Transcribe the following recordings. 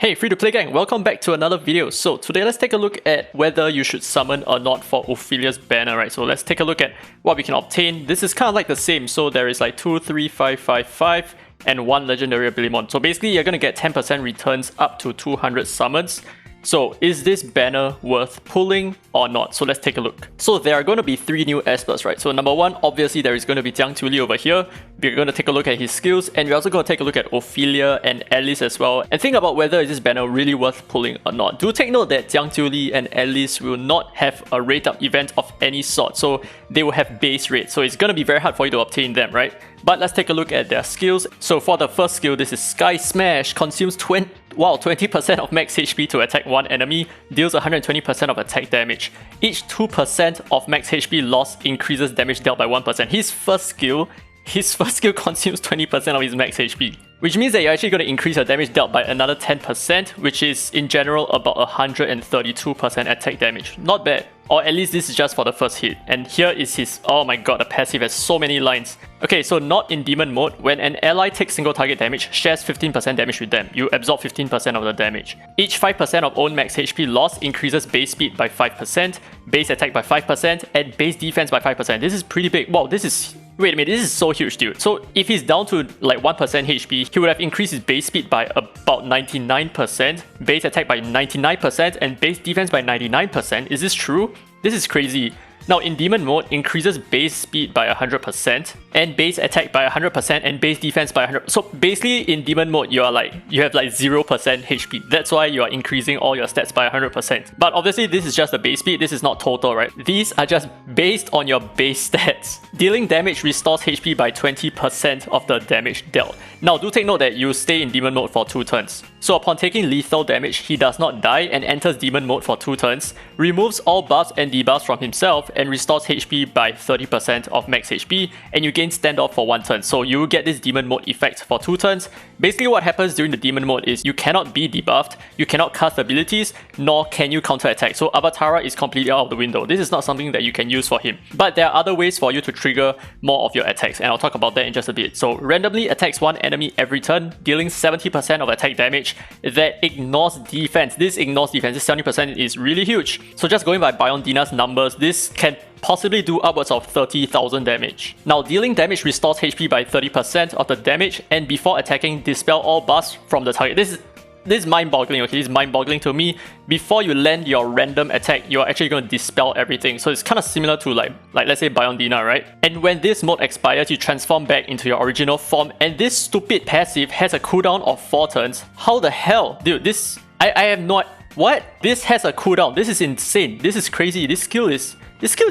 Hey free-to-play gang, welcome back to another video. So today let's take a look at whether you should summon or not for Ophelia's banner, right? So let's take a look at what we can obtain. This is kind of like the same, so there is like 2, 3, 5, 5, 5 and 1 legendary ability. So basically you're going to get 10% returns up to 200 summons. So is this banner worth pulling or not? So let's take a look. So there are going to be 3 new ESPERS, right? So number 1, obviously there is going to be Li over here. We're going to take a look at his skills, and we're also going to take a look at Ophelia and Alice as well, and think about whether is this banner really worth pulling or not. Do take note that Li and Alice will not have a rate up event of any sort, so they will have base rate. So it's going to be very hard for you to obtain them, right? But let's take a look at their skills. So for the first skill, this is Sky Smash, consumes 20% of max HP to attack one enemy, deals 120% of attack damage. Each 2% of max HP loss increases damage dealt by 1%. His first skill consumes 20% of his max HP, which means that you're actually going to increase your damage dealt by another 10%, which is in general about 132% attack damage. Not bad. Or at least this is just for the first hit. And here is his, oh my god, the passive has so many lines. Okay, so not in demon mode, when an ally takes single target damage, shares 15% damage with them. You absorb 15% of the damage. Each 5% of own max HP loss increases base speed by 5%, base attack by 5%, and base defense by 5%. This is pretty big. Wow, this is... Wait a minute, this is so huge, dude. So if he's down to like 1% HP, he would have increased his base speed by about 99%, base attack by 99%, and base defense by 99%. Is this true? This is crazy. Now in demon mode, increases base speed by 100% and base attack by 100% and base defense by 100%. So basically in demon mode, you have like 0% HP. That's why you are increasing all your stats by 100%. But obviously this is just the base speed. This is not total, right? These are just based on your base stats. Dealing damage restores HP by 20% of the damage dealt. Now do take note that you stay in demon mode for 2 turns. So upon taking lethal damage, he does not die and enters demon mode for 2 turns, removes all buffs and debuffs from himself, and restores HP by 30% of max HP, and you gain standoff for 1 turn. So you will get this demon mode effect for 2 turns. Basically what happens during the demon mode is you cannot be debuffed, you cannot cast abilities, nor can you counter attack. So Avatara is completely out of the window. This is not something that you can use for him. But there are other ways for you to trigger more of your attacks, and I'll talk about that in just a bit. So randomly attacks one enemy every turn, dealing 70% of attack damage that ignores defense. This ignores defense. This 70% is really huge. So just going by Biondina's numbers, this can possibly do upwards of 30,000 damage. Now dealing damage restores HP by 30% of the damage, and before attacking, dispel all buffs from the target. This is mind-boggling, okay? This is mind-boggling to me. Before you land your random attack, you're actually going to dispel everything. So it's kind of similar to like let's say Biondina, right? And when this mode expires, you transform back into your original form, and this stupid passive has a cooldown of 4 turns. How the hell? Dude, this... I have no... What? This has a cooldown. This is insane. This is crazy. This skill is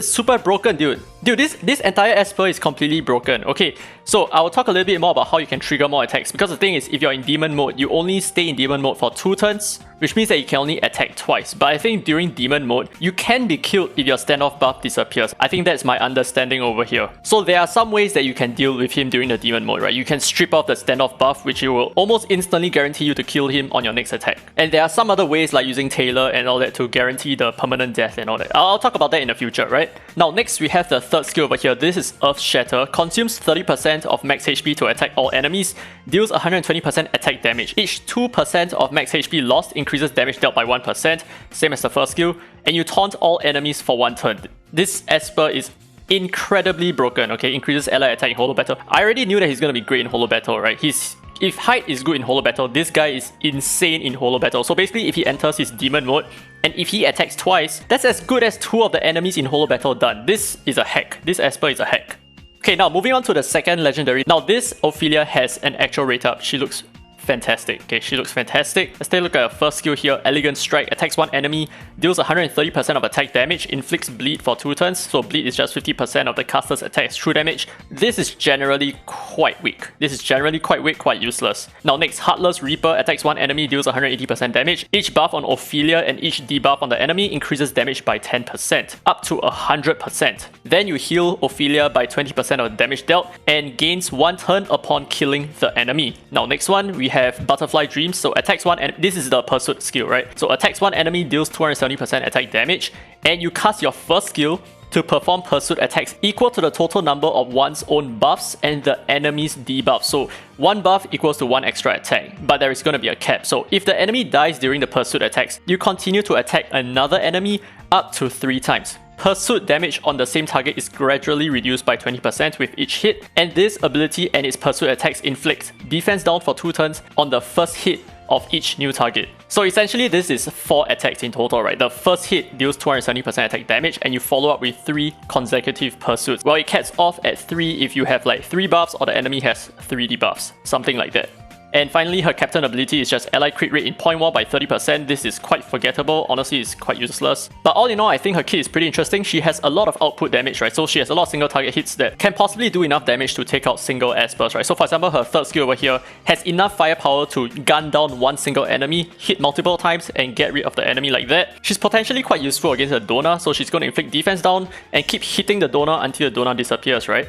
super broken, dude. Dude, this entire Esper is completely broken. Okay, so I will talk a little bit more about how you can trigger more attacks, because the thing is, if you're in demon mode, you only stay in demon mode for 2 turns, which means that you can only attack twice. But I think during demon mode, you can be killed if your standoff buff disappears. I think that's my understanding over here. So there are some ways that you can deal with him during the demon mode, right? You can strip off the standoff buff, which will almost instantly guarantee you to kill him on your next attack. And there are some other ways like using Taylor and all that to guarantee the permanent death and all that. I'll talk about that in the future, right? Now next we have the third skill over here. This is Earth Shatter, consumes 30% of max HP to attack all enemies, deals 120% attack damage. Each 2% of max HP lost increases damage dealt by 1%, same as the first skill, and you taunt all enemies for 1 turn. This Esper is incredibly broken, okay? Increases ally attack in holo battle. I already knew that he's gonna be great in holo battle, right? If height is good in holo battle, this guy is insane in holo battle. So basically, if he enters his demon mode, and if he attacks twice, that's as good as 2 of the enemies in holo battle done. This is a hack. This Esper is a hack. Okay, now moving on to the second legendary. Now this Ophelia has an actual rate up. She looks fantastic. Okay, she looks fantastic. Let's take a look at her first skill here. Elegant Strike, attacks one enemy, deals 130% of attack damage, inflicts bleed for 2 turns. So bleed is just 50% of the caster's attack's true damage. This is generally quite weak. Quite useless. Now next, Heartless Reaper, attacks one enemy, deals 180% damage. Each buff on Ophelia and each debuff on the enemy increases damage by 10%, up to 100%. Then you heal Ophelia by 20% of the damage dealt and gains 1 turn upon killing the enemy. Now next one, we have Butterfly Dreams, so attacks one, and this is the Pursuit skill, right? So attacks one enemy, deals 270% attack damage, and you cast your first skill to perform pursuit attacks equal to the total number of one's own buffs and the enemy's debuff. So one buff equals to one extra attack, but there is going to be a cap. So if the enemy dies during the pursuit attacks, you continue to attack another enemy up to 3 times. Pursuit damage on the same target is gradually reduced by 20% with each hit, and this ability and its pursuit attacks inflict defense down for 2 turns on the first hit of each new target. So essentially this is 4 attacks in total, right? The first hit deals 270% attack damage, and you follow up with 3 consecutive pursuits. Well, it caps off at 3 if you have like 3 buffs or the enemy has 3 debuffs, something like that. And finally, her captain ability is just ally crit rate in point wall by 30%. This is quite forgettable, honestly it's quite useless. But all in all, I think her kit is pretty interesting. She has a lot of output damage, right? So she has a lot of single target hits that can possibly do enough damage to take out single ESPERS, right? So for example, her third skill over here has enough firepower to gun down one single enemy, hit multiple times, and get rid of the enemy like that. She's potentially quite useful against a donor, so she's going to inflict defense down and keep hitting the donor until the donor disappears, right?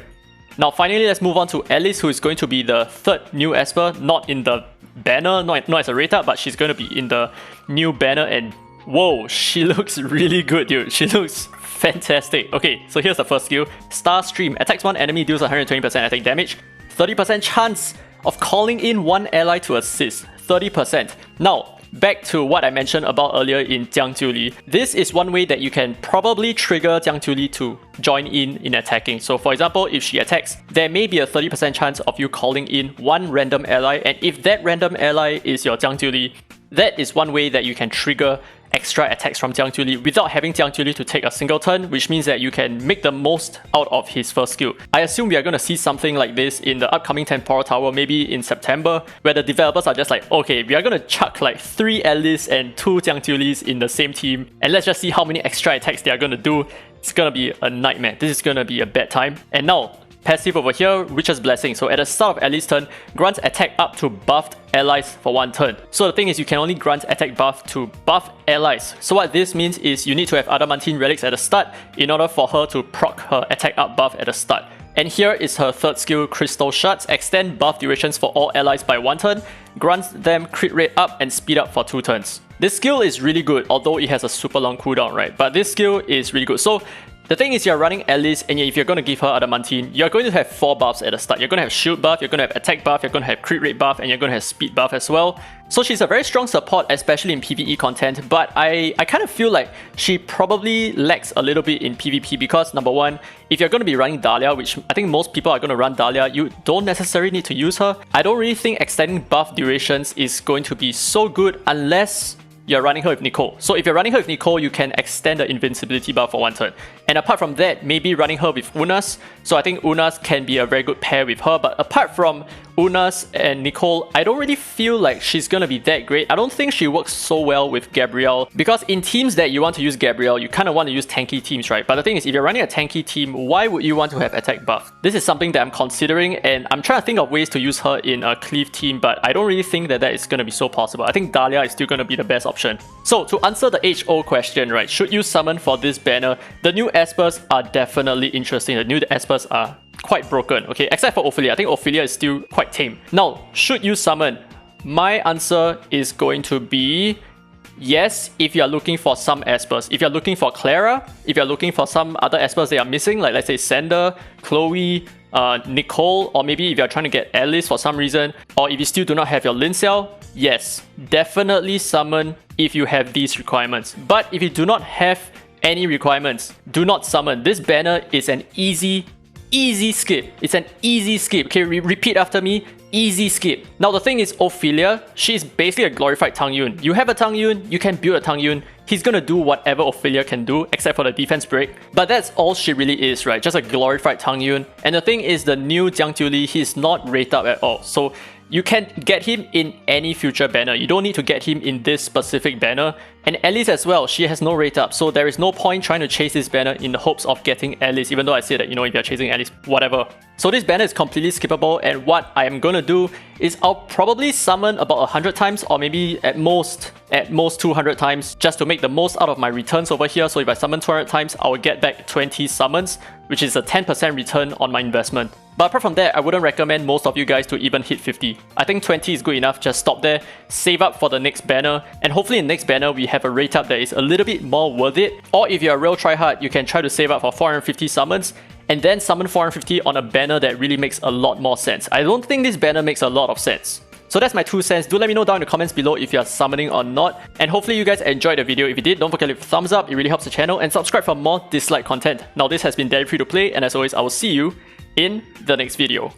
Now finally, let's move on to Alice, who is going to be the third new Esper, not in the banner, not as a rate up, but she's going to be in the new banner, and whoa, she looks really good, dude. She looks fantastic. Okay, so here's the first skill. Star Stream. Attacks one enemy, deals 120% attack damage, 30% chance of calling in one ally to assist, 30%. Now, back to what I mentioned about earlier in Jiang Jiuli. This is one way that you can probably trigger Jiang Jiuli to join in attacking. So for example, if she attacks, there may be a 30% chance of you calling in one random ally, and if that random ally is your Jiang Jiuli, that is one way that you can trigger extra attacks from Jiang Jiuli without having Jiang Jiuli to take a single turn, which means that you can make the most out of his first skill. I assume we are going to see something like this in the upcoming Temporal Tower, maybe in September, where the developers are just like, okay, we are going to chuck like 3 Alice and 2 Jiang Jiulis in the same team, and let's just see how many extra attacks they are going to do. It's going to be a nightmare. This is going to be a bad time. And now, passive over here, Witch's Blessing. So at the start of Alice's turn, grants attack up to buffed allies for 1 turn. So the thing is, you can only grant attack buff to buff allies. So what this means is you need to have Adamantine relics at the start in order for her to proc her attack up buff at the start. And here is her third skill, Crystal Shards. Extend buff durations for all allies by 1 turn, grants them crit rate up and speed up for 2 turns. This skill is really good, although it has a super long cooldown, right? But this skill is really good. So the thing is, you're running Alice, and if you're going to give her Adamantine, you're going to have 4 buffs at the start. You're going to have shield buff, you're going to have attack buff, you're going to have crit rate buff, and you're going to have speed buff as well. So she's a very strong support, especially in PvE content, but I kind of feel like she probably lacks a little bit in PvP because, number one, if you're going to be running Dahlia, which I think most people are going to run Dahlia, you don't necessarily need to use her. I don't really think extending buff durations is going to be so good unless you're running her with Nicole. So if you're running her with Nicole, you can extend the invincibility buff for 1 turn. And apart from that, maybe running her with Unas. So I think Unas can be a very good pair with her. But apart from Unas and Nicole, I don't really feel like she's gonna be that great. I don't think she works so well with Gabrielle, because in teams that you want to use Gabrielle, you kind of want to use tanky teams, right? But the thing is, if you're running a tanky team, why would you want to have attack buff? This is something that I'm considering, and I'm trying to think of ways to use her in a cleave team, but I don't really think that is gonna be so possible. I think Dahlia is still gonna be the best option. So to answer the age-old question, right, should you summon for this banner? The new Espers are definitely interesting. The new Espers are quite broken, okay, except for Ophelia. I think Ophelia is still quite tame. Now, should you summon? My answer is going to be yes, if you are looking for some Espers. If you're looking for Clara, if you're looking for some other Espers they are missing, like let's say Sander, Chloe, Nicole, or maybe if you're trying to get Alice for some reason, or if you still do not have your Lincel, yes, definitely summon if you have these requirements. But if you do not have any requirements, do not summon. This banner is an easy skip. It's an easy skip. Okay, repeat after me. Easy skip. Now the thing is, Ophelia, she's basically a glorified Tang Yun. You have a Tang Yun, you can build a Tang Yun. He's gonna do whatever Ophelia can do, except for the defense break. But that's all she really is, right? Just a glorified Tang Yun. And the thing is, the new Jiang Jiuli, he's not rated up at all. So you can get him in any future banner. You don't need to get him in this specific banner. And Alice as well, she has no rate up, so there is no point trying to chase this banner in the hopes of getting Alice, even though I say that, you know, if you're chasing Alice, whatever. So this banner is completely skippable, and what I am gonna do is I'll probably summon about 100 times, or maybe at most 200 times, just to make the most out of my returns over here. So if I summon 200 times, I will get back 20 summons, which is a 10% return on my investment. But apart from that, I wouldn't recommend most of you guys to even hit 50. I think 20 is good enough, just stop there, save up for the next banner, and hopefully in the next banner we have a rate up that is a little bit more worth it. Or if you're a real tryhard, you can try to save up for 450 summons, and then summon 450 on a banner that really makes a lot more sense. I don't think this banner makes a lot of sense. So that's my 2 cents. Do let me know down in the comments below if you're summoning or not. And hopefully you guys enjoyed the video. If you did, don't forget to leave a thumbs up. It really helps the channel. And subscribe for more Dislyte content. Now this has been Daddy Free to Play, and as always, I will see you in the next video.